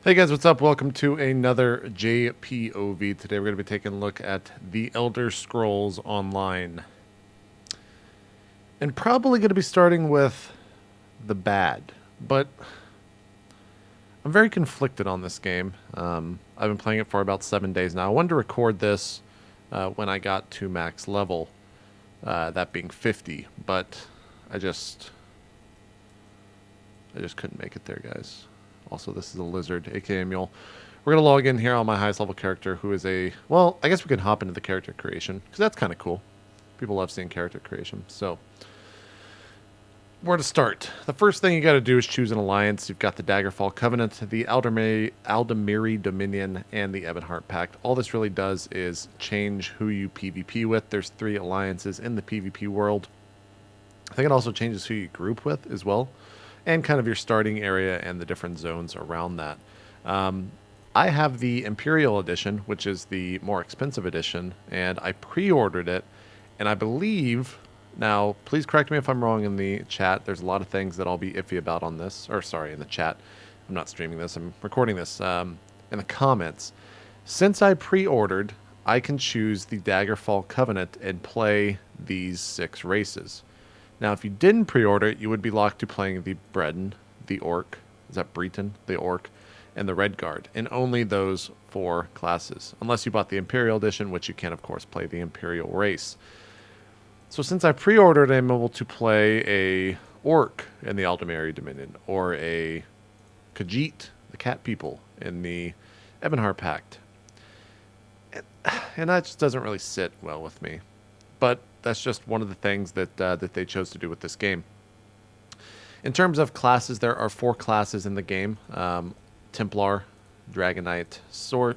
Hey guys, what's up? Welcome to another JPOV. Today we're going to be taking a look at the Elder Scrolls Online. And probably going to be starting with the bad, but I'm very conflicted on this game. I've been playing it for about 7 days now. I wanted to record this when I got to max level, that being 50, but I just couldn't make it there, guys. Also, this is a lizard, aka Mule. We're going to log in here on my highest level character, who is a... Well, I guess we can hop into the character creation, because that's kind of cool. People love seeing character creation. So, where to start? The first thing you got to do is choose an alliance. You've got the Daggerfall Covenant, the Aldemiri Dominion, and the Ebonheart Pact. All this really does is change who you PvP with. There's 3 alliances in the PvP world. I think it also changes who you group with as well, and kind of your starting area and the different zones around that. I have the Imperial Edition, which is the more expensive edition, and I pre-ordered it, and I believe, now please correct me if I'm wrong in the chat, there's a lot of things that I'll be iffy about on this, or sorry, in the chat. I'm not streaming this, I'm recording this, in the comments. Since I pre-ordered, I can choose the Daggerfall Covenant and play these 6 races. Now, if you didn't pre-order it, you would be locked to playing the Breton, the Orc, is that Breton, the Orc, and the Red Guard, and only those 4 classes, unless you bought the Imperial Edition, which you can, of course, play the Imperial race. So since I pre-ordered, I'm able to play a Orc in the Aldemiri Dominion, or a Khajiit, the Cat People, in the Ebonheart Pact. And that just doesn't really sit well with me. But that's just one of the things that that they chose to do with this game. In terms of classes, there are 4 classes in the game: Templar, Dragon Knight, Sorc,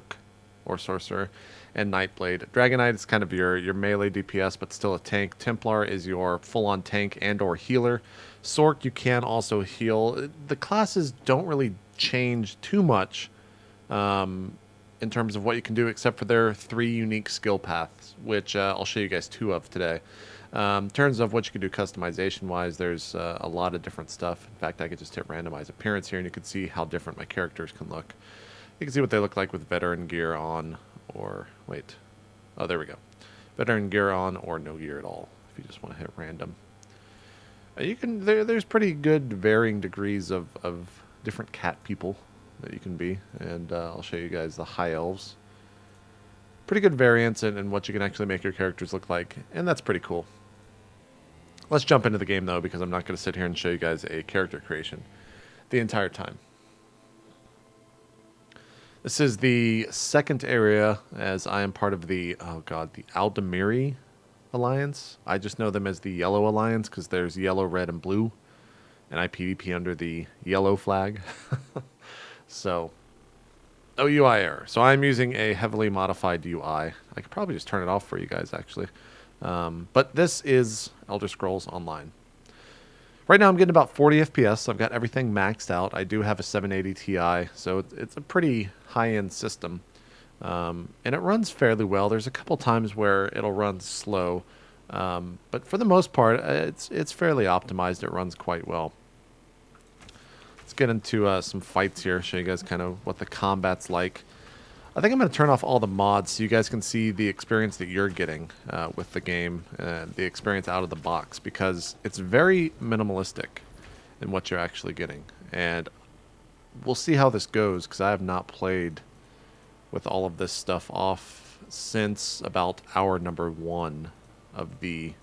or Sorcerer, and Nightblade. Dragon Knight is kind of your melee DPS, but still a tank. Templar is your full-on tank and/or healer. Sorc, you can also heal. The classes don't really change too much in terms of what you can do, except for their 3 unique skill paths, which I'll show you guys 2 of today. In terms of what you can do customization-wise, there's a lot of different stuff. In fact, I could just hit randomize appearance here, and you can see how different my characters can look. You can see what they look like with veteran gear on, or wait, oh, there we go. Veteran gear on, or no gear at all, if you just want to hit random. You can there's pretty good varying degrees of different cat people that you can be, and I'll show you guys the high elves. Pretty good variance in what you can actually make your characters look like, and that's pretty cool. Let's jump into the game though, because I'm not going to sit here and show you guys a character creation the entire time. This is the second area, as I am part of the, oh god, the Aldemiri Alliance. I just know them as the Yellow Alliance because there's yellow, red, and blue, and I PvP under the yellow flag. So, oh, UI error. So I'm using a heavily modified UI. I could probably just turn it off for you guys, actually. But this is Elder Scrolls Online. Right now I'm getting about 40 FPS. So I've got everything maxed out. I do have a 780 Ti, so it's a pretty high-end system. And it runs fairly well. There's a couple times where it'll run slow. But for the most part, it's fairly optimized. It runs quite well. Let's get into some fights here, show you guys kind of what the combat's like. I think I'm going to turn off all the mods so you guys can see the experience that you're getting with the game, the experience out of the box, because it's very minimalistic in what you're actually getting. And we'll see how this goes, because I have not played with all of this stuff off since about hour number 1 of the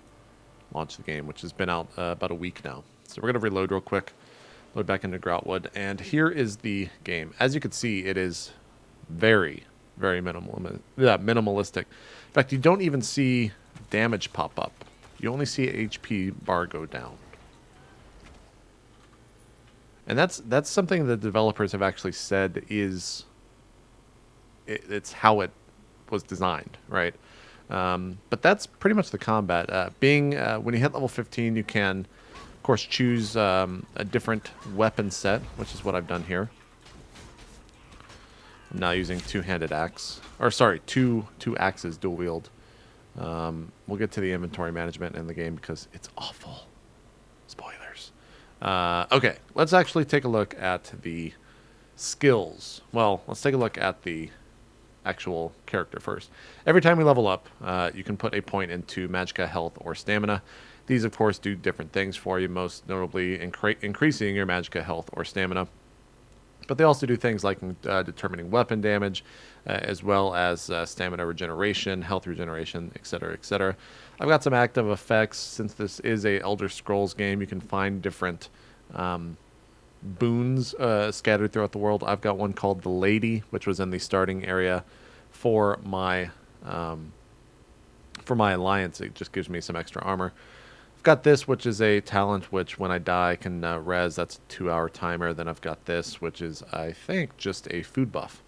launch of the game, which has been out about a week now. So we're going to reload real quick. Load back into Groutwood, and here is the game. As you can see, it is very, very minimalistic. In fact, you don't even see damage pop up. You only see HP bar go down. And that's something the developers have actually said is it's how it was designed, right? But that's pretty much the combat. When you hit level 15, you can, of course, choose a different weapon set, which is what I've done here. I'm now using two-handed axe, or sorry, two axes dual wield. We'll get to the inventory management in the game because it's awful. Spoilers. Okay, let's actually take a look at the Skills. Well, let's take a look at the actual character first. Every time we level up, you can put a point into magicka, health, or stamina. These, of course, do different things for you, most notably increasing your magicka, health, or stamina. But they also do things like determining weapon damage, as well as stamina regeneration, health regeneration, etc., etc. I've got some active effects. Since this is a Elder Scrolls game, you can find different boons scattered throughout the world. I've got one called the Lady, which was in the starting area for my alliance. It just gives me some extra armor. I've got this, which is a talent, which when I die I can res. That's a 2-hour timer. Then I've got this, which is, I think, just a food buff.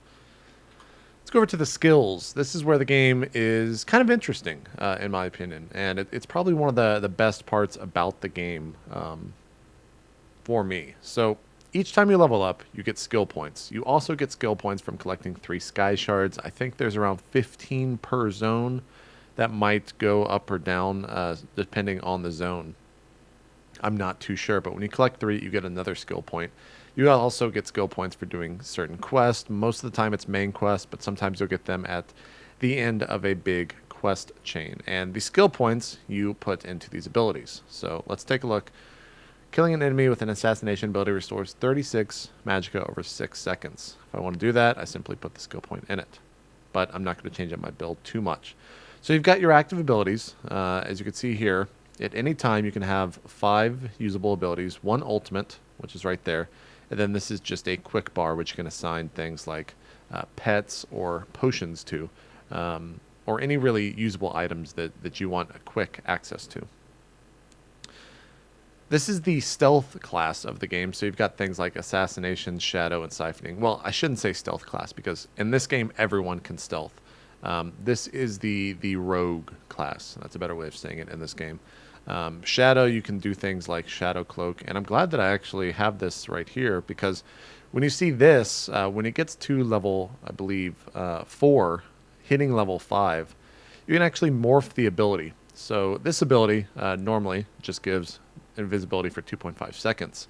Let's go over to the skills. This is where the game is kind of interesting, in my opinion, and it's probably one of the best parts about the game for me. So each time you level up, you get skill points. You also get skill points from collecting 3 sky shards. I think there's around 15 per zone. That might go up or down depending on the zone. I'm not too sure, but when you collect 3, you get another skill point. You also get skill points for doing certain quests. Most of the time it's main quests, but sometimes you'll get them at the end of a big quest chain. And the skill points you put into these abilities. So let's take a look. Killing an enemy with an assassination ability restores 36 magicka over 6 seconds. If I want to do that, I simply put the skill point in it. But I'm not going to change up my build too much. So you've got your active abilities. As you can see here, at any time you can have 5 usable abilities, 1 ultimate, which is right there, and then this is just a quick bar, which you can assign things like pets or potions to, or any really usable items that you want a quick access to. This is the stealth class of the game, so you've got things like assassination, shadow, and siphoning. Well, I shouldn't say stealth class, because in this game everyone can stealth. This is the rogue class. That's a better way of saying it in this game. Shadow, you can do things like shadow cloak, and I'm glad that I actually have this right here, because when you see this, when it gets to level, I believe, 4, hitting level 5, you can actually morph the ability. So this ability normally just gives invisibility for 2.5 seconds.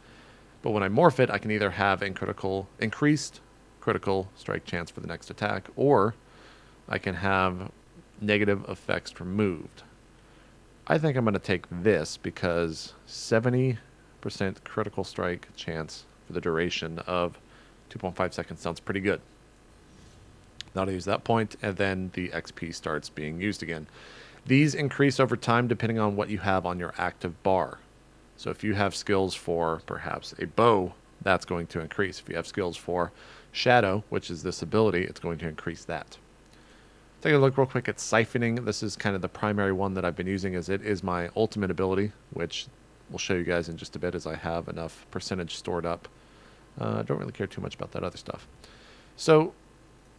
But when I morph it, I can either have increased critical strike chance for the next attack, or I can have negative effects removed. I think I'm going to take this because 70% critical strike chance for the duration of 2.5 seconds sounds pretty good. Now to use that point, and then the XP starts being used again. These increase over time depending on what you have on your active bar. So if you have skills for perhaps a bow, that's going to increase. If you have skills for shadow, which is this ability, it's going to increase that. Take a look real quick at siphoning. This is kind of the primary one that I've been using, as it is my ultimate ability, which we'll show you guys in just a bit as I have enough percentage stored up. I don't really care too much about that other stuff. So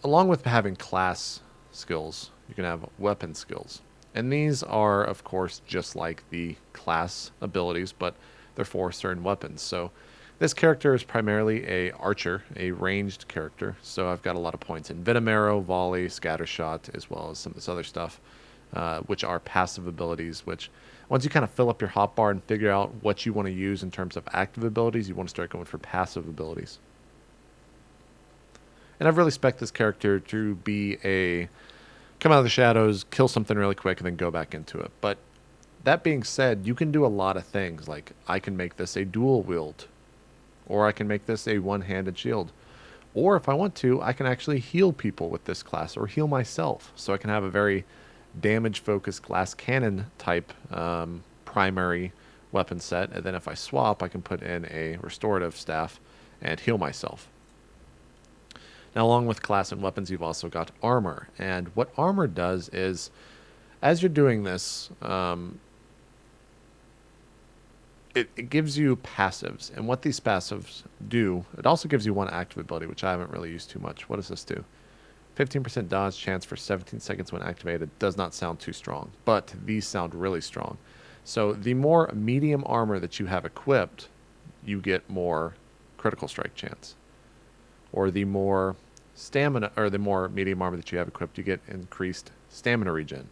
along with having class skills, you can have weapon skills. And these are, of course, just like the class abilities, but they're for certain weapons. So this character is primarily a archer, a ranged character. So I've got a lot of points in Venom Arrow, Volley, Scattershot, as well as some of this other stuff, which are passive abilities, which once you kind of fill up your hotbar and figure out what you want to use in terms of active abilities, you want to start going for passive abilities. And I've really spec'd this character to be a come out of the shadows, kill something really quick, and then go back into it. But that being said, you can do a lot of things. Like, I can make this a dual wield, or I can make this a one-handed shield. Or if I want to, I can actually heal people with this class, or heal myself. So I can have a very damage-focused glass cannon type primary weapon set. And then if I swap, I can put in a restorative staff and heal myself. Now, along with class and weapons, you've also got armor. And what armor does is, as you're doing this, it gives you passives. And what these passives do, it also gives you one active ability, which I haven't really used too much. What does this do? 15% dodge chance for 17 seconds when activated. Does not sound too strong, but these sound really strong. So the more medium armor that you have equipped, you get more critical strike chance. Or the more stamina, or the more medium armor that you have equipped, you get increased stamina regen.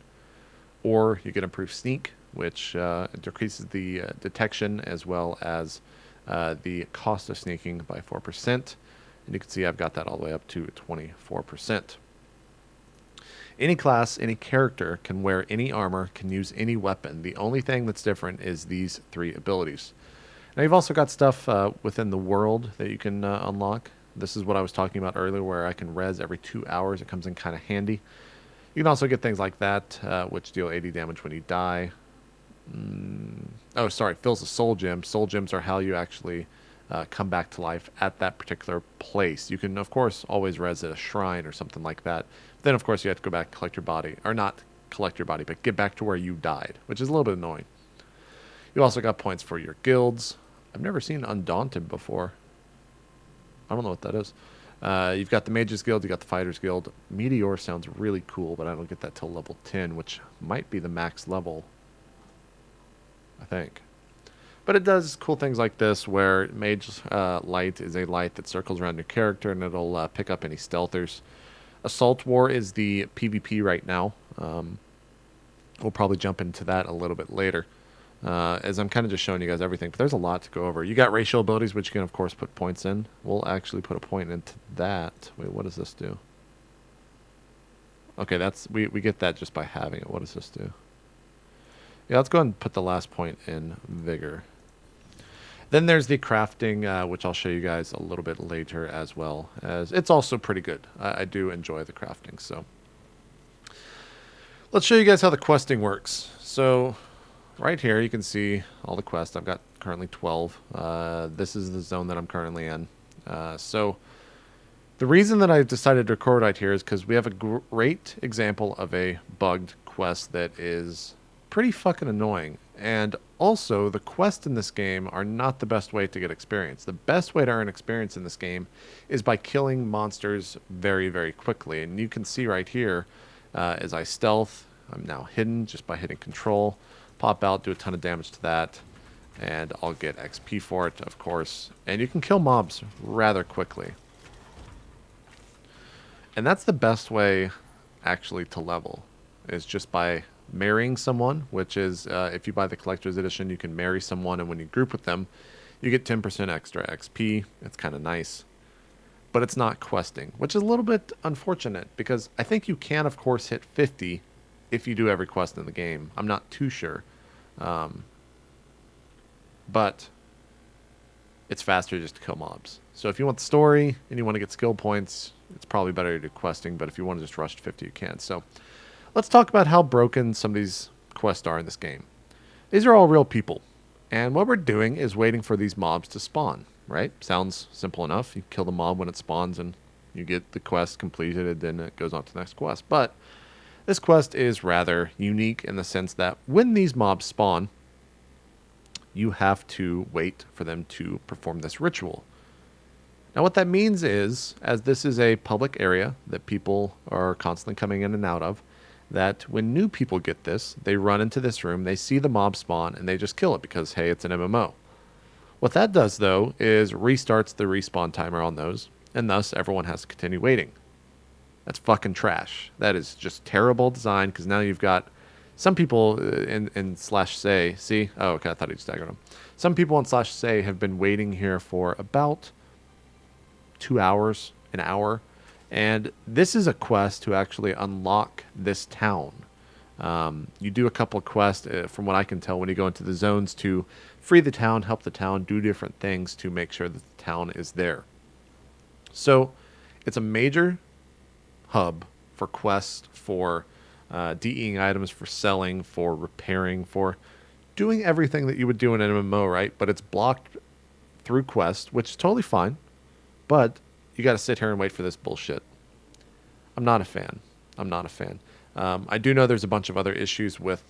Or you get improved sneak, which decreases the detection as well as the cost of sneaking by 4%. And you can see I've got that all the way up to 24%. Any class, any character can wear any armor, can use any weapon. The only thing that's different is these 3 abilities. Now you've also got stuff within the world that you can unlock. This is what I was talking about earlier, where I can res every 2 hours. It comes in kind of handy. You can also get things like that, which deal 80 damage when you die. Oh, sorry, fills a soul gem. Soul gems are how you actually come back to life at that particular place. You can, of course, always res at a shrine or something like that. Then, of course, you have to go back and collect your body. Or not collect your body, but get back to where you died, which is a little bit annoying. You also got points for your guilds. I've never seen Undaunted before. I don't know what that is. You've got the Mages Guild, you got the Fighters Guild. Meteor sounds really cool, but I don't get that till level 10, which might be the max level, I think. But it does cool things like this, where Mage Light is a light that circles around your character, and it'll pick up any stealthers. Assault War is the PvP right now. We'll probably jump into that a little bit later, as I'm kind of just showing you guys everything. But there's a lot to go over. You got racial abilities, which you can, of course, put points in. We'll actually put a point into that. Wait, what does this do? Okay, that's we get that just by having it. What does this do? Yeah, let's go ahead and put the last point in Vigor. Then there's the crafting, which I'll show you guys a little bit later, as well as it's also pretty good. I do enjoy the crafting. So let's show you guys how the questing works. So right here, you can see all the quests. I've got currently 12. This is the zone that I'm currently in. So the reason that I've decided to record right here is because we have a great example of a bugged quest that is pretty fucking annoying. And also, the quests in this game are not the best way to get experience. The best way to earn experience in this game is by killing monsters very, very quickly. And you can see right here, as I stealth, I'm now hidden just by hitting control. Pop out, do a ton of damage to that, and I'll get XP for it, of course. And you can kill mobs rather quickly. And that's the best way, actually, to level, is just by marrying someone, which is, if you buy the collector's edition, you can marry someone, and when you group with them, you get 10% extra XP. It's kind of nice. But it's not questing, which is a little bit unfortunate, because I think you can, of course, hit 50 if you do every quest in the game. I'm not too sure. But it's faster just to kill mobs. So if you want the story and you want to get skill points, it's probably better to do questing, but if you want to just rush to 50, you can. So let's talk about how broken some of these quests are in this game. These are all real people. And what we're doing is waiting for these mobs to spawn, right? Sounds simple enough. You kill the mob when it spawns and you get the quest completed, and then it goes on to the next quest. But this quest is rather unique in the sense that when these mobs spawn, you have to wait for them to perform this ritual. Now what that means is, as this is a public area that people are constantly coming in and out of, that when new people get this, they run into this room, they see the mob spawn, and they just kill it because, hey, it's an MMO. What that does, though, is restarts the respawn timer on those, and thus everyone has to continue waiting. That's fucking trash. That is just terrible design, because now you've got some people in slash say, see? Oh, okay, I thought he just staggered them. Some people in slash say have been waiting here for about 2 hours, an hour, and this is a quest to actually unlock this town. You do a couple of quests, from what I can tell, when you go into the zones to free the town, help the town, do different things to make sure that the town is there. So it's a major hub for quests, for DEing items, for selling, for repairing, for doing everything that you would do in an MMO, right? But it's blocked through quests, which is totally fine. But you got to sit here and wait for this bullshit. I'm not a fan. I'm not a fan. I do know there's a bunch of other issues with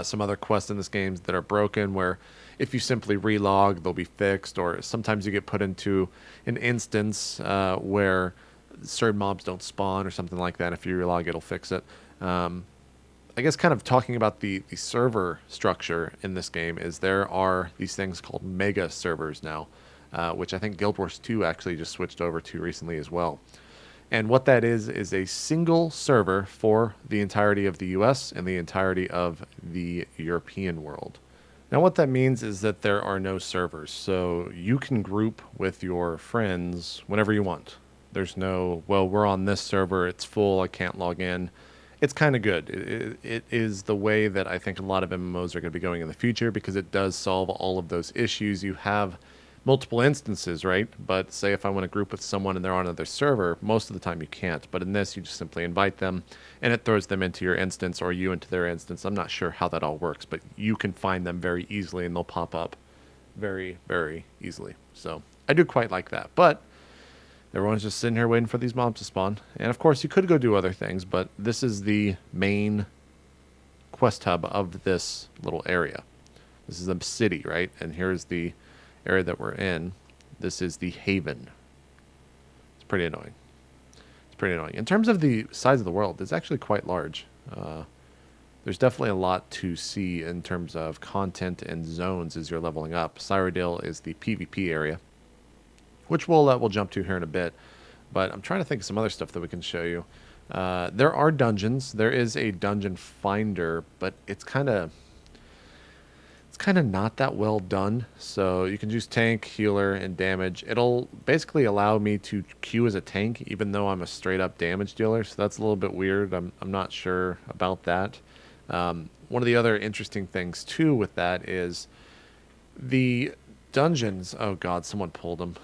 some other quests in this game that are broken, where if you simply relog, they'll be fixed, or sometimes you get put into an instance where certain mobs don't spawn or something like that. If you relog, it'll fix it. I guess kind of talking about the server structure in this game is there are these things called mega servers now, which I think Guild Wars 2 actually just switched over to recently as well. And what that is a single server for the entirety of the US and the entirety of the European world. Now, what that means is that there are no servers, so you can group with your friends whenever you want. There's no, well, we're on this server, it's full, I can't log in. It's kind of good. It is the way that I think a lot of MMOs are going to be going in the future because it does solve all of those issues. You have multiple instances, right? But say if I want to group with someone and they're on another server, most of the time you can't. But in this, you just simply invite them and it throws them into your instance or you into their instance. I'm not sure how that all works, but you can find them very easily and they'll pop up very, very easily. So I do quite like that. But everyone's just sitting here waiting for these mobs to spawn. And of course, you could go do other things, but this is the main quest hub of this little area. This is the city, right? And here's the area that we're in. This is the Haven. It's pretty annoying. It's pretty annoying. In terms of the size of the world, it's actually quite large. There's definitely a lot to see in terms of content and zones as you're leveling up. Cyrodiil is the PvP area, which we'll jump to here in a bit. But I'm trying to think of some other stuff that we can show you. There are dungeons. There is a dungeon finder, but it's kind of not that well done. So you can use tank, healer, and damage. It'll basically allow me to queue as a tank, even though I'm a straight up damage dealer. So that's a little bit weird. I'm not sure about that. One of the other interesting things too with that is the dungeons. Oh God, someone pulled them.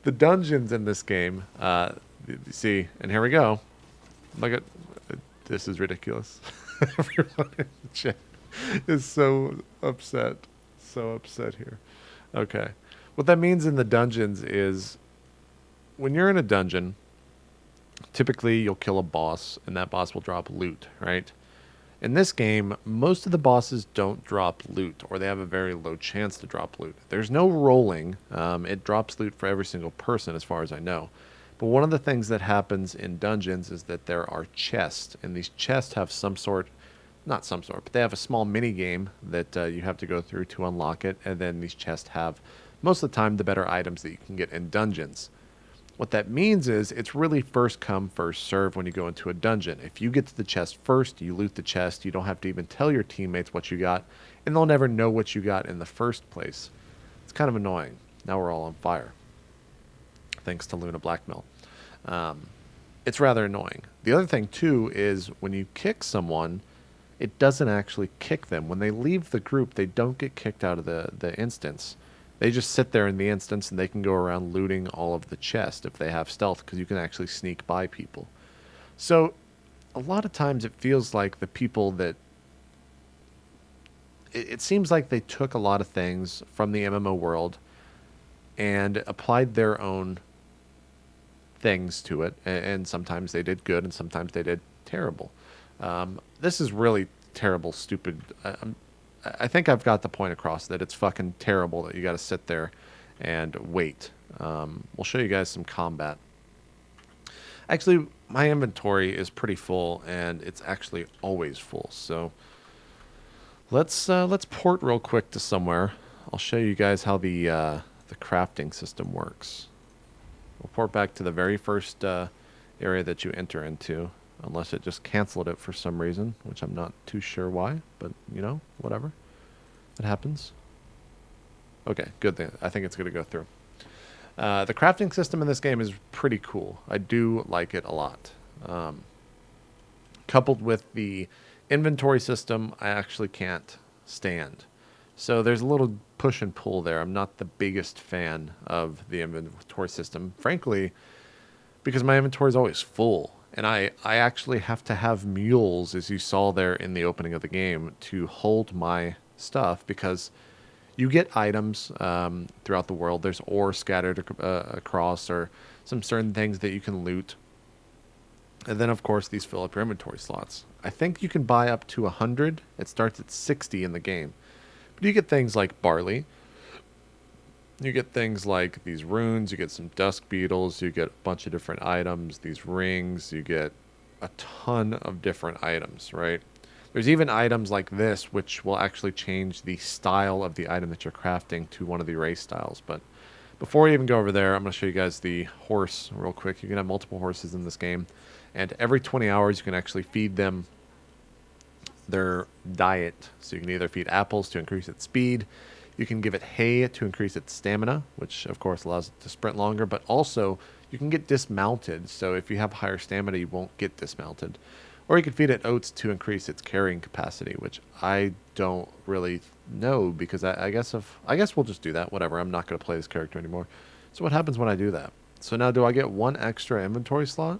The dungeons in this game. See, and here we go. Look at this is ridiculous. Everyone in the chat is so upset here. Okay, what that means in the dungeons is when you're in a dungeon, typically you'll kill a boss and that boss will drop loot, right? In this game, most of the bosses don't drop loot, or they have a very low chance to drop loot. There's no rolling. It drops loot for every single person as far as I know. But one of the things that happens in dungeons is that there are chests, and these chests have not some sort, but they have a small mini game that you have to go through to unlock it, and then these chests have, most of the time, the better items that you can get in dungeons. What that means is it's really first come, first serve when you go into a dungeon. If you get to the chest first, you loot the chest. You don't have to even tell your teammates what you got, and they'll never know what you got in the first place. It's kind of annoying. Now we're all on fire, thanks to Luna Blackmail. It's rather annoying. The other thing, too, is when you kick someone, it doesn't actually kick them. When they leave the group, they don't get kicked out of the instance. They just sit there in the instance and they can go around looting all of the chest if they have stealth, because you can actually sneak by people. So a lot of times it feels like the people that... It seems like they took a lot of things from the MMO world and applied their own things to it. And sometimes they did good and sometimes they did terrible. This is really terrible, stupid... I think I've got the point across that it's fucking terrible that you got to sit there and wait. We'll show you guys some combat. Actually, my inventory is pretty full, and it's actually always full. So let's port real quick to somewhere. I'll show you guys how the crafting system works. We'll port back to the very first area that you enter into. Unless it just canceled it for some reason, which I'm not too sure why, but, you know, whatever. It happens. Okay, good thing. I think it's going to go through. The crafting system in this game is pretty cool. I do like it a lot. Coupled with the inventory system, I actually can't stand. So there's a little push and pull there. I'm not the biggest fan of the inventory system, frankly, because my inventory is always full. And I actually have to have mules, as you saw there in the opening of the game, to hold my stuff, because you get items throughout the world. There's ore scattered across, or some certain things that you can loot. And then, of course, these fill up your inventory slots. I think you can buy up to 100. It starts at 60 in the game. But you get things like barley. You get things like these runes, you get some dusk beetles, you get a bunch of different items, these rings, you get a ton of different items, right? There's even items like this, which will actually change the style of the item that you're crafting to one of the race styles. But before we even go over there, I'm going to show you guys the horse real quick. You can have multiple horses in this game, and every 20 hours you can actually feed them their diet. So you can either feed apples to increase its speed. You can give it hay to increase its stamina, which of course allows it to sprint longer, but also you can get dismounted. So if you have higher stamina, you won't get dismounted. Or you can feed it oats to increase its carrying capacity, which I don't really know because I guess we'll just do that. Whatever. I'm not going to play this character anymore. So what happens when I do that? So now do I get one extra inventory slot?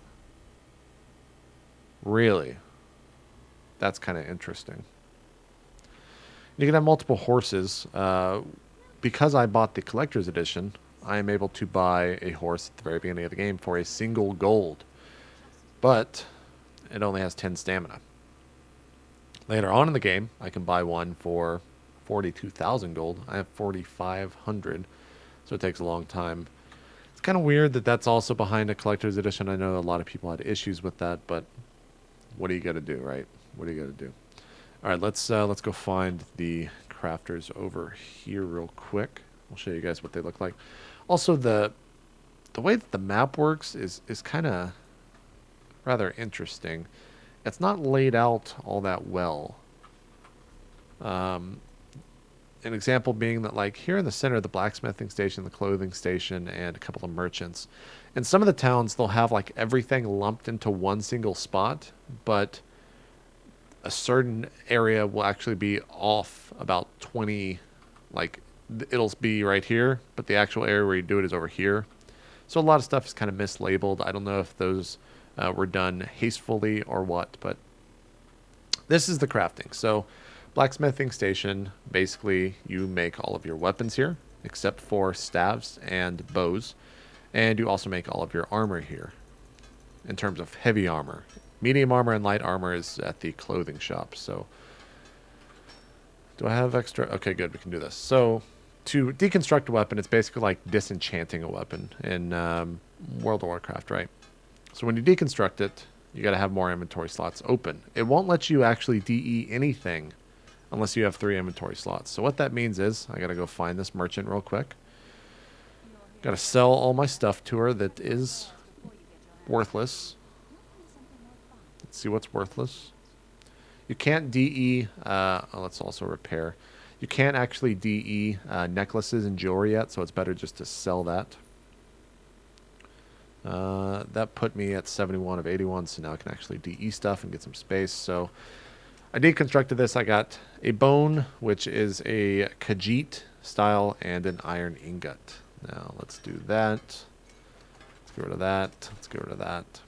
Really? That's kind of interesting. You can have multiple horses. Because I bought the collector's edition, I am able to buy a horse at the very beginning of the game for a single gold. But it only has 10 stamina. Later on in the game, I can buy one for 42,000 gold. I have 4,500, so it takes a long time. It's kind of weird that that's also behind a collector's edition. I know a lot of people had issues with that, but what are you going to do, right? What are you going to do? All right, let's go find the crafters over here real quick. I'll show you guys what they look like. Also, the way that the map works is kind of rather interesting. It's not laid out all that well. An example being that, like, here in the center, the blacksmithing station, the clothing station, and a couple of merchants. In some of the towns, they'll have like everything lumped into one single spot, but a certain area will actually be off about 20, like it'll be right here, but the actual area where you do it is over here. So a lot of stuff is kind of mislabeled. I don't know if those were done hastefully or what, but this is the crafting. So blacksmithing station, basically you make all of your weapons here, except for staves and bows. And you also make all of your armor here in terms of heavy armor. Medium armor and light armor is at the clothing shop. So do I have extra? Okay, good. We can do this. So to deconstruct a weapon, it's basically like disenchanting a weapon in World of Warcraft, right? So when you deconstruct it, you got to have more inventory slots open. It won't let you actually DE anything unless you have 3 inventory slots. So what that means is I got to go find this merchant real quick. Got to sell all my stuff to her that is worthless. Let's see what's worthless. You can't DE, let's also repair. You can't actually DE necklaces and jewelry yet, so it's better just to sell that. That put me at 71 of 81, so now I can actually DE stuff and get some space. So I deconstructed this. I got a bone, which is a Khajiit style, and an iron ingot. Now let's do that. Let's get rid of that. Let's get rid of that.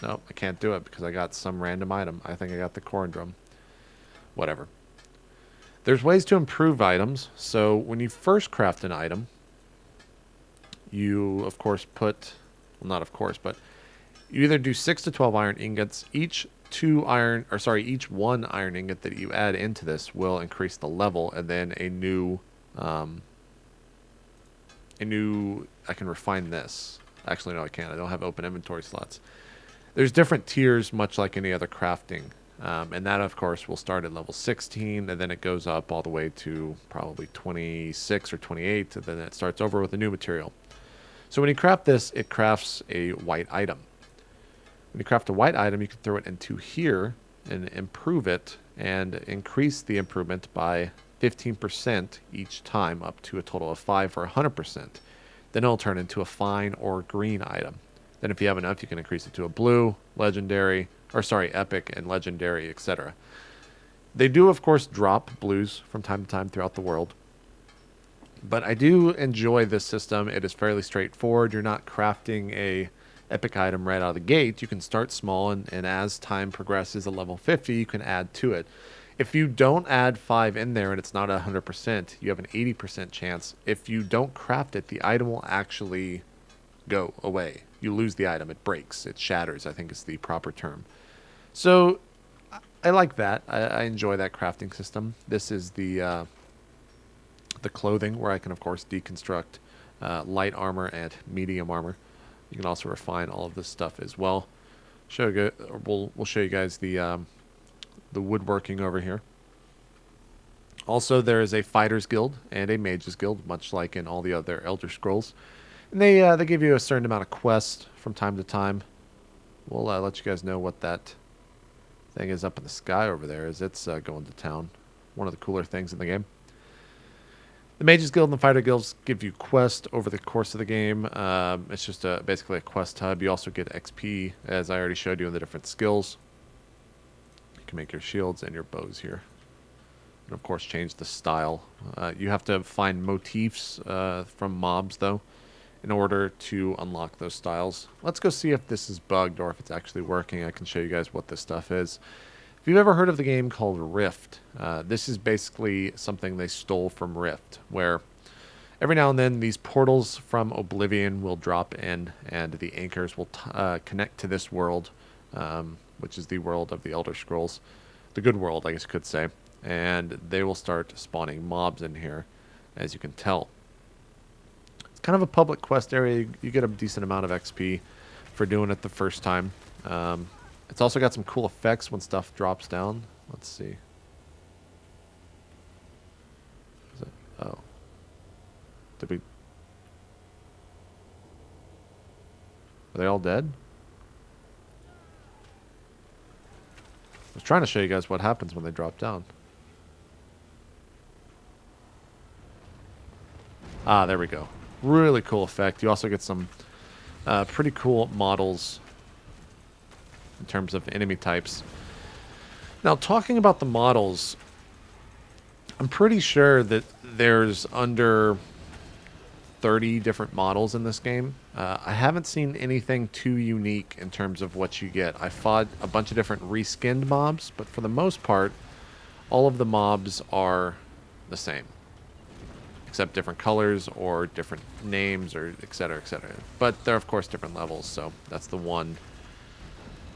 Nope, I can't do it because I got some random item. I think I got the corn drum. Whatever. There's ways to improve items. So when you first craft an item, you of course put, well, not of course, but you either do 6 to 12 iron ingots. Each one iron ingot that you add into this will increase the level, and then a new I can refine this. Actually, no, I can't. I don't have open inventory slots. There's different tiers, much like any other crafting. And that, of course, will start at level 16, and then it goes up all the way to probably 26 or 28, and then it starts over with a new material. So when you craft this, it crafts a white item. When you craft a white item, you can throw it into here and improve it and increase the improvement by 15% each time, up to a total of 5 for 100%. Then it'll turn into a fine or green item. Then if you have enough, you can increase it to a blue, legendary, epic, and legendary, etc. They do, of course, drop blues from time to time throughout the world. But I do enjoy this system. It is fairly straightforward. You're not crafting a epic item right out of the gate. You can start small, and as time progresses at level 50, you can add to it. If you don't add 5 in there and it's not 100%, you have an 80% chance. If you don't craft it, the item will actually go away. You lose the item. It breaks. It shatters, I think is the proper term. So I like that. I enjoy that crafting system. This is the clothing, where I can, of course, deconstruct light armor and medium armor. You can also refine all of this stuff as well. We'll show you guys the woodworking over here. Also, there is a Fighters Guild and a Mages Guild, much like in all the other Elder Scrolls. And they give you a certain amount of quests from time to time. We'll let you guys know what that thing is up in the sky over there as it's going to town. One of the cooler things in the game. The Mages Guild and the Fighter Guilds give you quests over the course of the game. It's just basically a quest hub. You also get XP, as I already showed you in the different skills. You can make your shields and your bows here. And of course change the style. You have to find motifs from mobs, though, in order to unlock those styles. Let's go see if this is bugged or if it's actually working. I can show you guys what this stuff is. If you've ever heard of the game called Rift, this is basically something they stole from Rift, where every now and then these portals from Oblivion will drop in and the anchors will connect to this world, which is the world of the Elder Scrolls. The good world, I guess you could say. And they will start spawning mobs in here, as you can tell. It's kind of a public quest area. You get a decent amount of XP for doing it the first time. It's also got some cool effects when stuff drops down. Let's see. Is it? Oh. Did we... Are they all dead? I was trying to show you guys what happens when they drop down. Ah, there we go. Really cool effect. You also get some pretty cool models in terms of enemy types. Now, talking about the models, I'm pretty sure that there's under 30 different models in this game. I haven't seen anything too unique in terms of what you get. I fought a bunch of different reskinned mobs, but for the most part, all of the mobs are the same, except different colors or different names or etc., etc. But they're, of course, different levels, so that's the one,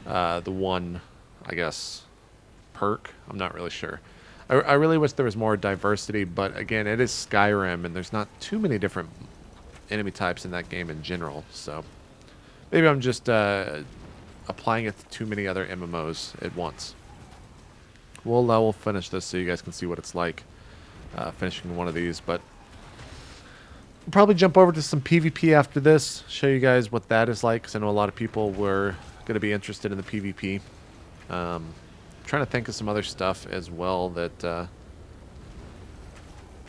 I guess, perk. I'm not really sure. I really wish there was more diversity, but again, it is Skyrim, and there's not too many different enemy types in that game in general, so maybe I'm just applying it to too many other MMOs at once. We'll finish this so you guys can see what it's like finishing one of these, but we'll probably jump over to some PvP after this, show you guys what that is like, because I know a lot of people were going to be interested in the PvP. Trying to think of some other stuff as well that that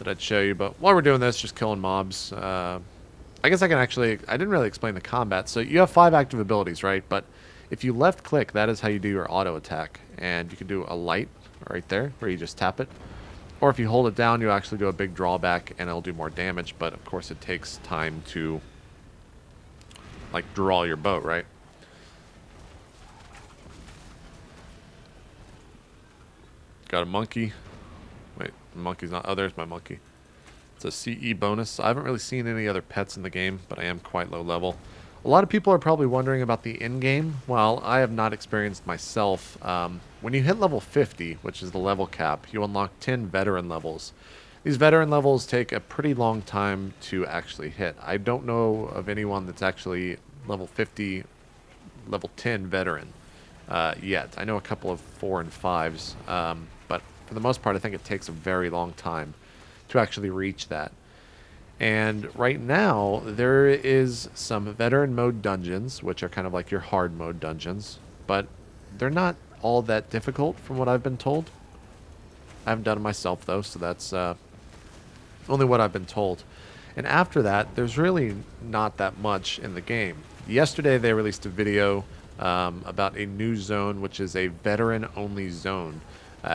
I'd show you, but while we're doing this, just killing mobs, I guess I can actually, I didn't really explain the combat. So you have 5 active abilities, right? But if you left click, that is how you do your auto attack, and you can do a light right there where you just tap it, or if you hold it down, you actually do a big drawback and it'll do more damage, but of course it takes time to like draw your bow, right? Got a monkey. Wait, the monkey's not... Oh, there's my monkey. It's a CE bonus. I haven't really seen any other pets in the game, but I am quite low level. A lot of people are probably wondering about the end game. While I have not experienced myself, when you hit level 50, which is the level cap, you unlock 10 veteran levels. These veteran levels take a pretty long time to actually hit. I don't know of anyone that's actually level 50, level 10 veteran yet. I know a couple of 4 and 5s, but for the most part, I think it takes a very long time to actually reach that. And right now, there is some veteran mode dungeons, which are kind of like your hard mode dungeons, but they're not all that difficult from what I've been told. I haven't done it myself, though, so that's only what I've been told. And after that, there's really not that much in the game. Yesterday, they released a video about a new zone, which is a veteran-only zone,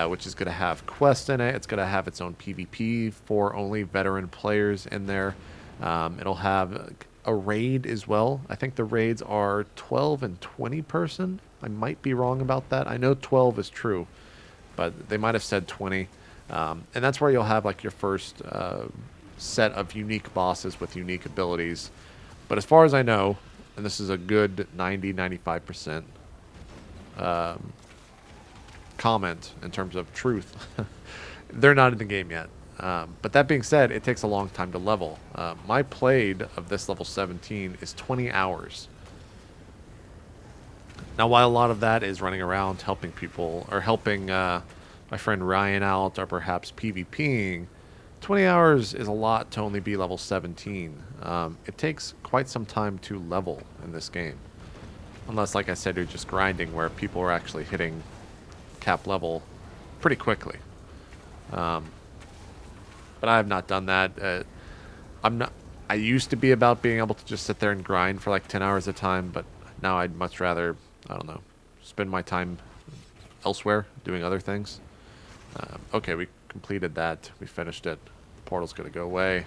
which is going to have quests in it. It's going to have its own PvP for only veteran players in there. It'll have a raid as well. I think the raids are 12 and 20 person. I might be wrong about that. I know 12 is true, but they might have said 20. And that's where you'll have like your first set of unique bosses with unique abilities. But as far as I know, and this is a good 90-95% comment in terms of truth, they're not in the game yet. But that being said, it takes a long time to level. My played of this level 17 is 20 hours. Now, while a lot of that is running around helping people, or helping my friend Ryan out, or perhaps PvPing, 20 hours is a lot to only be level 17. It takes quite some time to level in this game. Unless, like I said, you're just grinding, where people are actually hitting cap level pretty quickly. But I have not done that. I'm not. I used to be about being able to just sit there and grind for like 10 hours at a time, but now I'd much rather, I don't know, spend my time elsewhere doing other things. Okay, we completed that. We finished it. The portal's going to go away.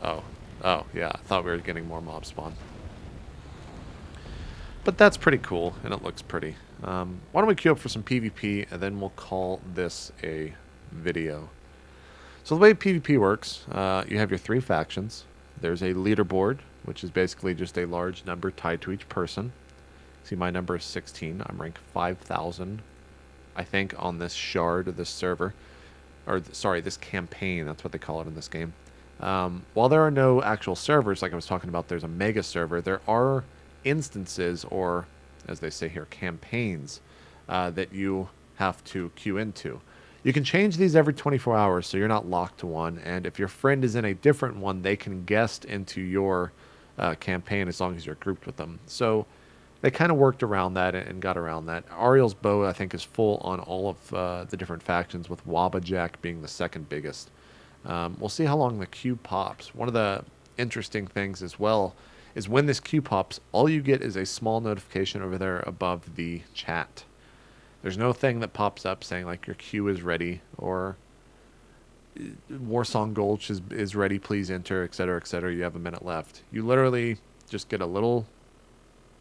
Oh. Oh, yeah. I thought we were getting more mob spawn. But that's pretty cool, and it looks pretty. Why don't we queue up for some PvP, and then we'll call this a video. So the way PvP works, you have your 3 factions. There's a leaderboard, which is basically just a large number tied to each person. See, my number is 16. I'm rank 5,000, I think, on this shard of this server. Or, sorry, this campaign. That's what they call it in this game. While there are no actual servers, like I was talking about, there's a mega server. There are instances, or, as they say here, campaigns, that you have to queue into. You can change these every 24 hours, so you're not locked to one. And if your friend is in a different one, they can guest into your campaign as long as you're grouped with them. So they kind of worked around that and got around that. Ariel's bow, I think, is full on all of the different factions, with Wabajack being the second biggest. We'll see how long the queue pops. One of the interesting things as well is when this queue pops, all you get is a small notification over there above the chat. There's no thing that pops up saying like your queue is ready, or Warsong Gulch is ready, please enter, etc., etc. You have a minute left. You literally just get a little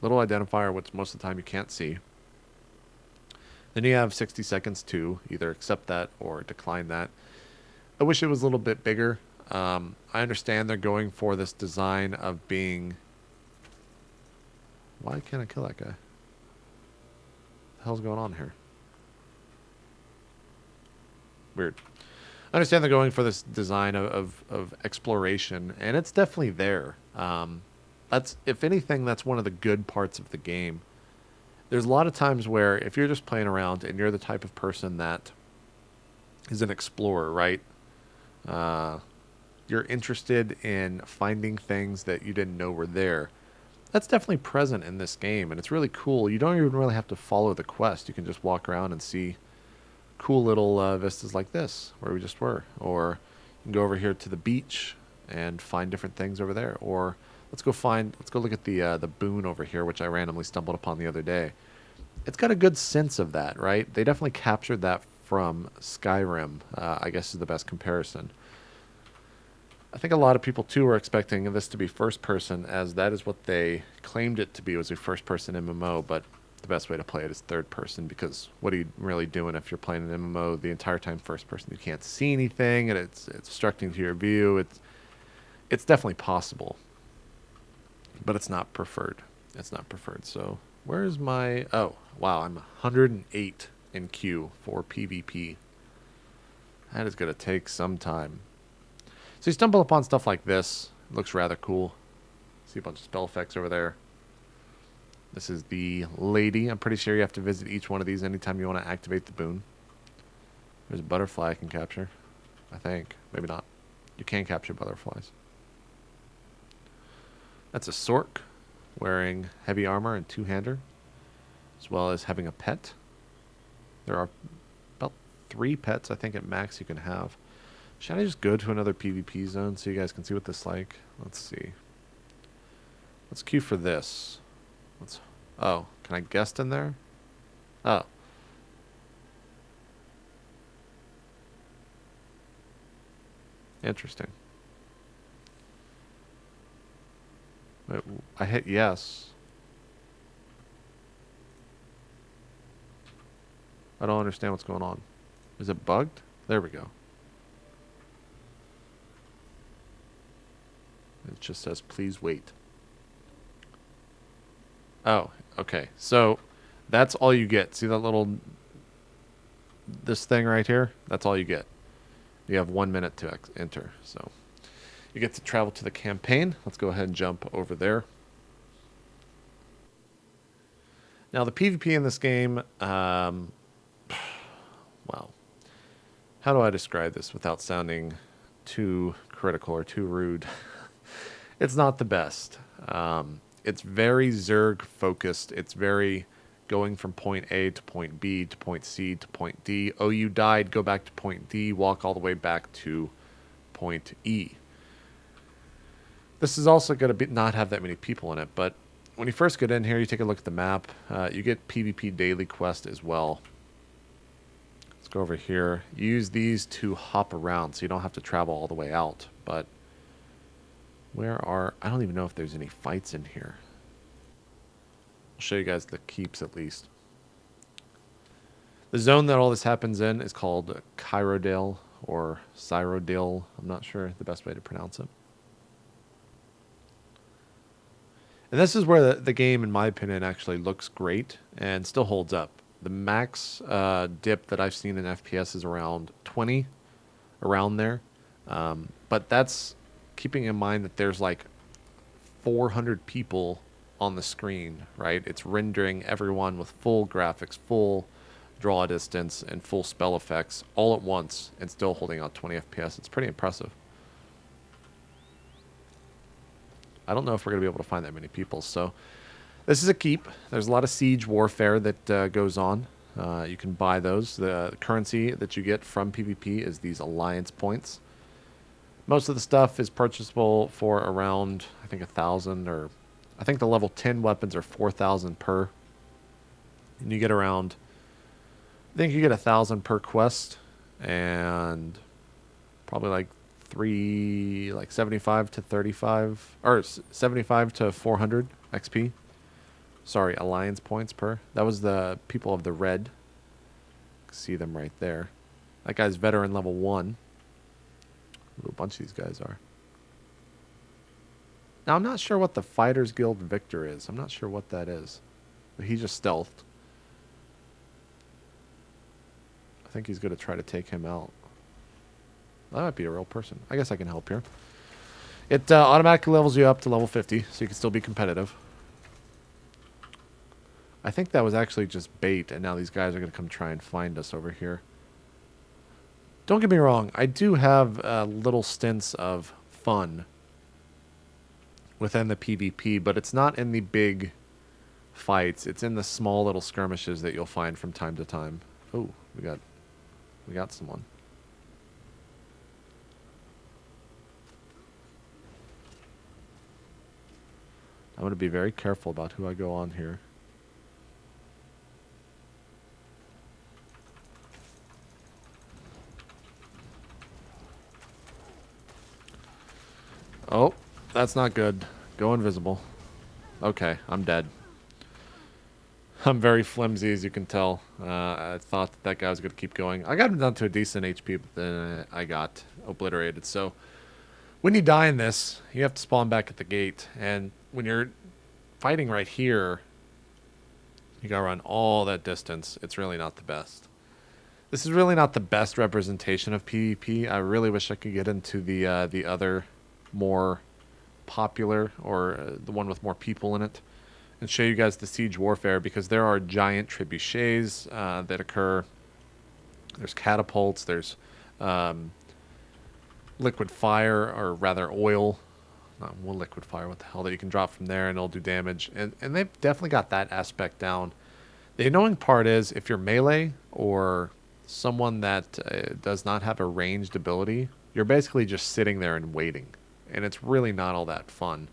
identifier, which most of the time you can't see. Then you have 60 seconds to either accept that or decline that. I wish it was a little bit bigger. I understand they're going for this design of being... Why can't I kill that guy? What the hell's going on here? Weird. I understand they're going for this design of exploration, and it's definitely there. That's, if anything, that's one of the good parts of the game. There's a lot of times where if you're just playing around and you're the type of person that is an explorer, right? You're interested in finding things that you didn't know were there. That's definitely present in this game, and it's really cool. You don't even really have to follow the quest. You can just walk around and see cool little vistas like this, where we just were. Or you can go over here to the beach and find different things over there. Or let's go look at the boon over here, which I randomly stumbled upon the other day. It's got a good sense of that, right? They definitely captured that from Skyrim, I guess is the best comparison. I think a lot of people, too, were expecting this to be first-person, as that is what they claimed it to be, was a first-person MMO, but the best way to play it is third-person, because what are you really doing if you're playing an MMO the entire time first-person? You can't see anything, and it's obstructing to your view. It's definitely possible, but it's not preferred. It's not preferred. So where's my... Oh, wow, I'm 108 in queue for PvP. That is going to take some time. So you stumble upon stuff like this. It looks rather cool. See a bunch of spell effects over there. This is the lady. I'm pretty sure you have to visit each one of these anytime you want to activate the boon. There's a butterfly I can capture. I think. Maybe not. You can capture butterflies. That's a Sork wearing heavy armor and two-hander, as well as having a pet. There are about 3 pets, I think, at max you can have. Should I just go to another PvP zone so you guys can see what this is like? Let's see. Let's queue for this. Oh, can I guest in there? Oh. Interesting. Wait, I hit yes. I don't understand what's going on. Is it bugged? There we go. It just says, please wait. Oh, okay. So that's all you get. See that this thing right here? That's all you get. You have 1 minute to enter. So you get to travel to the campaign. Let's go ahead and jump over there. Now the PvP in this game, well, how do I describe this without sounding too critical or too rude? It's not the best. It's very Zerg focused. It's very going from point A to point B to point C to point D. Oh, you died, go back to point D, walk all the way back to point E. This is also going to not have that many people in it, but when you first get in here, you take a look at the map. You get PvP daily quest as well. Let's go over here. Use these to hop around so you don't have to travel all the way out. But I don't even know if there's any fights in here. I'll show you guys the keeps at least. The zone that all this happens in is called Chirodale or Cyrodale. I'm not sure the best way to pronounce it. And this is where the game, in my opinion, actually looks great and still holds up. The max dip that I've seen in FPS is around 20, around there. But that's keeping in mind that there's like 400 people on the screen, right? It's rendering everyone with full graphics, full draw distance, and full spell effects all at once and still holding out 20 FPS. It's pretty impressive. I don't know if we're going to be able to find that many people. So this is a keep. There's a lot of siege warfare that goes on. You can buy those. The currency that you get from PvP is these alliance points. Most of the stuff is purchasable for around, I think, 1,000, or I think the level 10 weapons are 4,000 per. And you get around, I think you get 1,000 per quest, and probably like 75 to 35, or 75 to 400 XP. Sorry, alliance points per. That was the people of the red. See them right there. That guy's veteran level 1. What a bunch of these guys are. Now, I'm not sure what the Fighters Guild Victor is. I'm not sure what that is. But he just stealthed. I think he's going to try to take him out. That might be a real person. I guess I can help here. It automatically levels you up to level 50, so you can still be competitive. I think that was actually just bait, and now these guys are going to come try and find us over here. Don't get me wrong. I do have little stints of fun within the PvP, but it's not in the big fights. It's in the small little skirmishes that you'll find from time to time. Oh, we got someone. I'm going to be very careful about who I go on here. Oh, that's not good. Go invisible. Okay, I'm dead. I'm very flimsy, as you can tell. I thought that guy was going to keep going. I got him down to a decent HP, but then I got obliterated. So when you die in this, you have to spawn back at the gate. And when you're fighting right here, you got to run all that distance. It's really not the best. This is really not the best representation of PvP. I really wish I could get into the other more popular, or the one with more people in it, and show you guys the siege warfare, because there are giant trebuchets that occur. There's catapults. There's liquid fire, or rather oil. Not one liquid fire. What the hell? That you can drop from there and it'll do damage. And they've definitely got that aspect down. The annoying part is if you're melee or someone that does not have a ranged ability, you're basically just sitting there and waiting. And it's really not all that fun.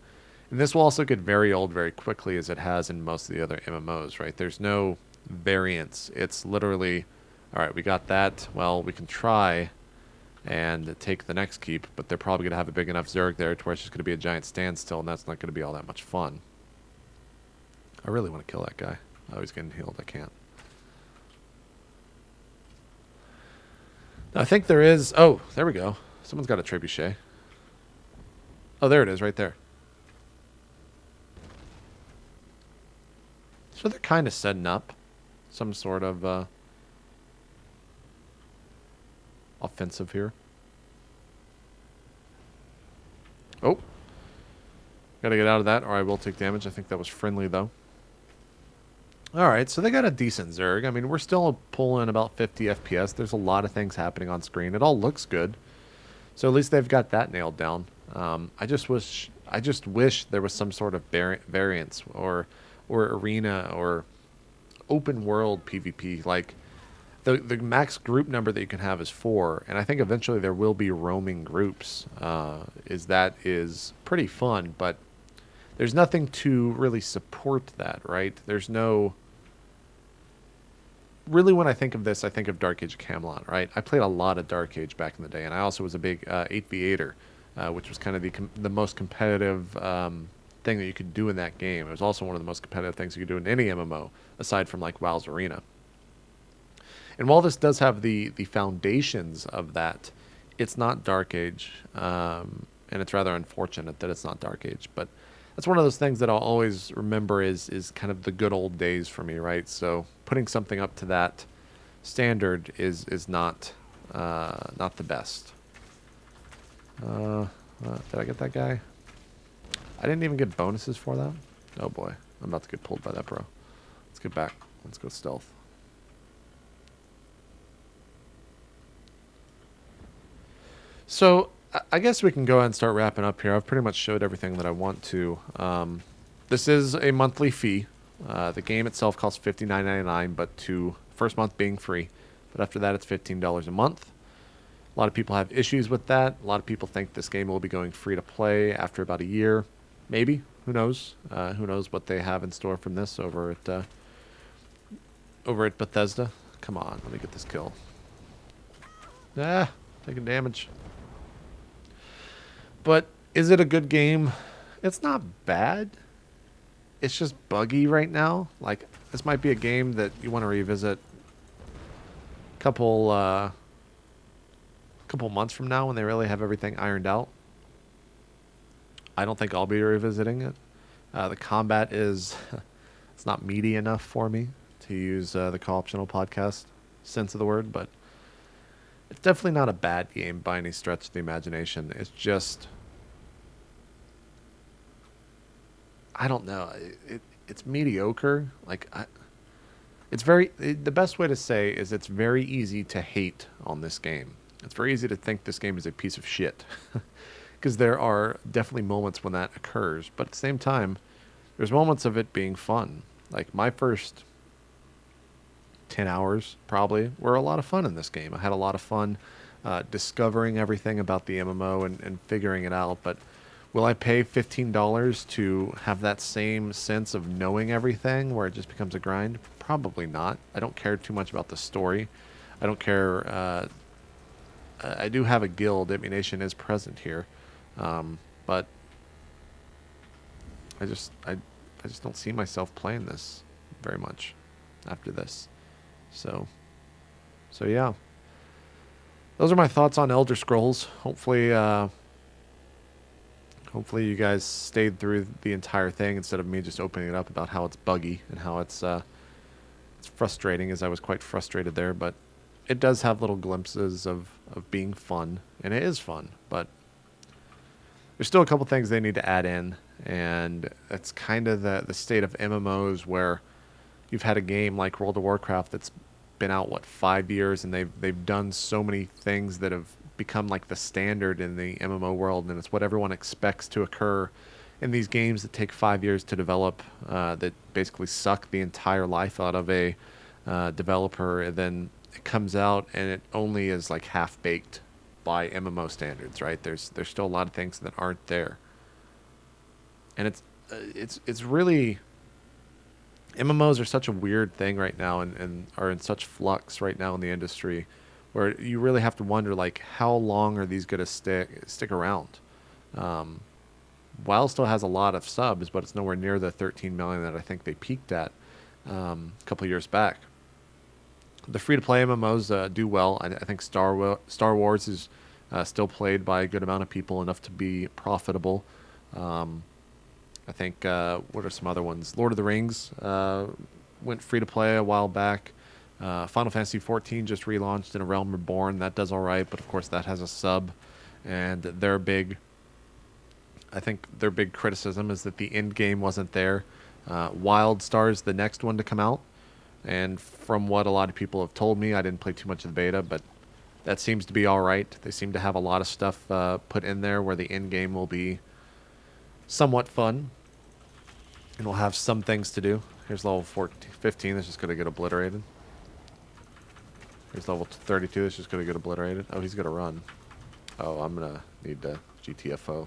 And this will also get very old very quickly, as it has in most of the other MMOs, right? There's no variance. It's literally, all right, we got that. Well, we can try and take the next keep, but they're probably going to have a big enough Zerg there to where it's just going to be a giant standstill, and that's not going to be all that much fun. I really want to kill that guy. Oh, he's getting healed. I can't. Now, I think there is... Oh, there we go. Someone's got a trebuchet. Oh, there it is, right there. So they're kind of setting up some sort of offensive here. Oh. Gotta get out of that, or I will take damage. I think that was friendly, though. Alright, so they got a decent Zerg. I mean, we're still pulling about 50 FPS. There's a lot of things happening on screen. It all looks good. So at least they've got that nailed down. I just wish there was some sort of variance or arena or open world PvP. Like the max group number that you can have is 4, and I think eventually there will be roaming groups. Is pretty fun, but there's nothing to really support that, right? There's no really, when I think of this, I think of Dark Age of Camelot, right? I played a lot of Dark Age back in the day, and I also was a big 8v8er, which was kind of the most competitive thing that you could do in that game. It was also one of the most competitive things you could do in any MMO, aside from like WoW's Arena. And while this does have the foundations of that, it's not Dark Age, and it's rather unfortunate that it's not Dark Age. But that's one of those things that I'll always remember is kind of the good old days for me, right? So putting something up to that standard is not not the best. Did I get that guy? I didn't even get bonuses for that. Oh boy, I'm about to get pulled by that bro. Let's get back. Let's go stealth. So I guess we can go ahead and start wrapping up here. I've pretty much showed everything that I want to. This is a monthly fee. The game itself costs $59.99, but first month being free. But after that, it's $15 a month. A lot of people have issues with that. A lot of people think this game will be going free to play after about a year. Maybe. Who knows? Who knows what they have in store from this over at Bethesda. Come on, let me get this kill. Taking damage. But is it a good game? It's not bad. It's just buggy right now. Like, this might be a game that you want to revisit a couple months from now when they really have everything ironed out. I don't think I'll be revisiting it. The combat is it's not meaty enough for me, to use the co-optional podcast sense of the word, but it's definitely not a bad game by any stretch of the imagination. It's just, I don't know. It's mediocre. Like, the best way to say is it's very easy to hate on this game. It's very easy to think this game is a piece of shit. Because there are definitely moments when that occurs. But at the same time, there's moments of it being fun. Like, my first 10 hours probably were a lot of fun in this game. I had a lot of fun discovering everything about the MMO and figuring it out. But will I pay $15 to have that same sense of knowing everything where it just becomes a grind? Probably not. I don't care too much about the story. I don't care. I do have a guild. itmeNation is present here. But I just don't see myself playing this very much after this. So yeah. Those are my thoughts on Elder Scrolls. Hopefully you guys stayed through the entire thing instead of me just opening it up about how it's buggy and how it's frustrating, as I was quite frustrated there. But it does have little glimpses of being fun, and it is fun. But there's still a couple things they need to add in, and that's kind of the state of MMOs where you've had a game like World of Warcraft that's been out 5 years, and they've done so many things that have become like the standard in the MMO world, and it's what everyone expects to occur in these games that take 5 years to develop, that basically suck the entire life out of a developer, and then it comes out and it only is like half baked by MMO standards, right? There's still a lot of things that aren't there, and it's really, MMOs are such a weird thing right now, and are in such flux right now in the industry, where you really have to wonder, like, how long are these going to stick around? WoW still has a lot of subs, but it's nowhere near the 13 million that I think they peaked at a couple years back. The free-to-play MMOs do well. I think Star Wars is still played by a good amount of people, enough to be profitable. I think, what are some other ones? Lord of the Rings went free-to-play a while back. Final Fantasy XIV just relaunched in A Realm Reborn. That does all right, but of course that has a sub, and I think their big criticism is that the end game wasn't there. WildStar's the next one to come out, and from what a lot of people have told me, I didn't play too much of the beta, but that seems to be all right. They seem to have a lot of stuff put in there where the end game will be somewhat fun, and we'll have some things to do. Here's level 14, 15 that's just going to get obliterated. Here's level 32 that's just going to get obliterated. Oh, he's going to run. Oh, I'm going to need to GTFO.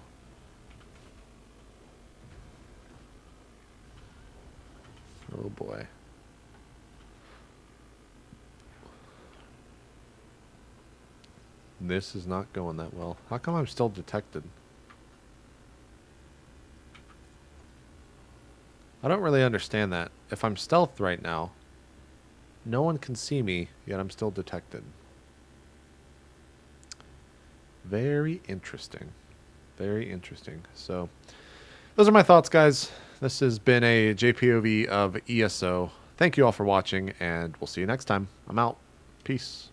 Oh, boy. This is not going that well. How come I'm still detected? I don't really understand that. If I'm stealth right now, no one can see me, yet I'm still detected. Very interesting. Very interesting. So, those are my thoughts, guys. This has been a JPOV of ESO. Thank you all for watching, and we'll see you next time. I'm out. Peace.